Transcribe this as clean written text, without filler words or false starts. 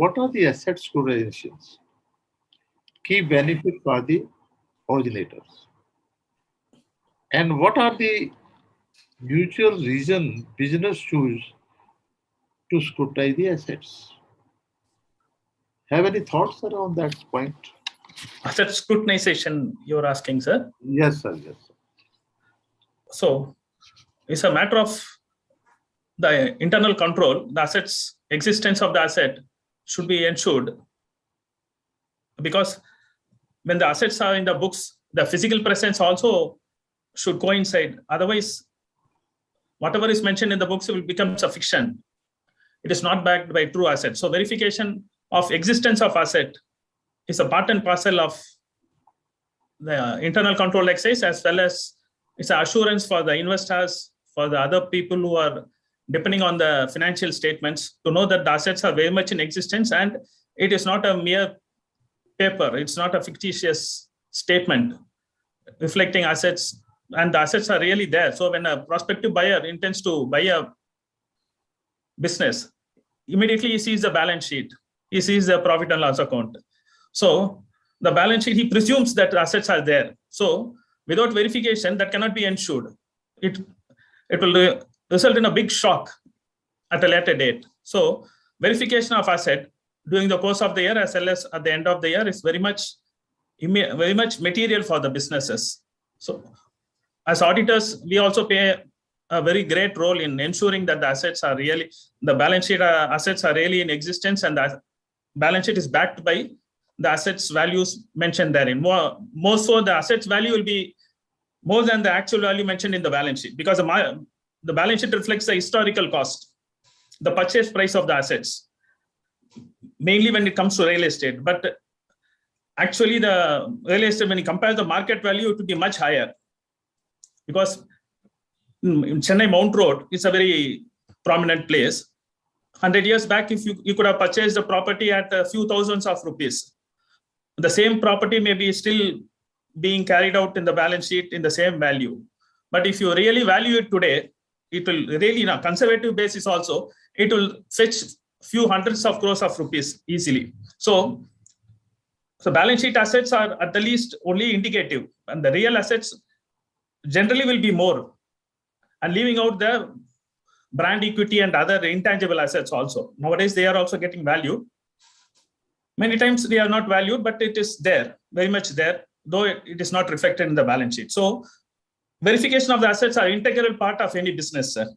what are the asset securitizations? Key benefit for the originators. And what are the mutual reason business choose to scrutinize the assets? Have any thoughts around that point? Asset scrutinization, you're asking, sir? Yes, sir. Yes, sir. So it's a matter of the internal control. The assets, existence of the asset should be ensured, because when the assets are in the books, the physical presence also should coincide. Otherwise, whatever is mentioned in the books will become a fiction. It is not backed by true assets. So verification of existence of asset is a part and parcel of the internal control exercise, as well as it's an assurance for the investors, for the other people who are depending on the financial statements, to know that the assets are very much in existence and it is not a mere paper. It's not a fictitious statement reflecting assets, and the assets are really there. So when a prospective buyer intends to buy a business, immediately he sees the balance sheet, he sees the profit and loss account. So the balance sheet, he presumes that assets are there. So without verification, that cannot be ensured. It will result in a big shock at a later date. So verification of asset during the course of the year as well as at the end of the year is very much material for the businesses. So as auditors, we also play a very great role in ensuring that the assets are really, the balance sheet assets are really in existence, and the balance sheet is backed by the assets values mentioned therein. More so, the assets value will be more than the actual value mentioned in the balance sheet, because the balance sheet reflects the historical cost, the purchase price of the assets, mainly when it comes to real estate. But actually, the real estate, when you compare the market value, it would be much higher, because in Chennai Mount Road is a very prominent place. 100 years back, if you could have purchased the property at a few thousands of rupees, the same property may be still being carried out in the balance sheet in the same value. But if you really value it today, it will really, on a conservative basis also, it will fetch few hundreds of crores of rupees easily. So balance sheet assets are at the least only indicative, and the real assets generally will be more, and leaving out the brand equity and other intangible assets also. Nowadays, they are also getting valued. Many times they are not valued, but it is there, very much there, though it is not reflected in the balance sheet. So verification of the assets are integral part of any business, sir.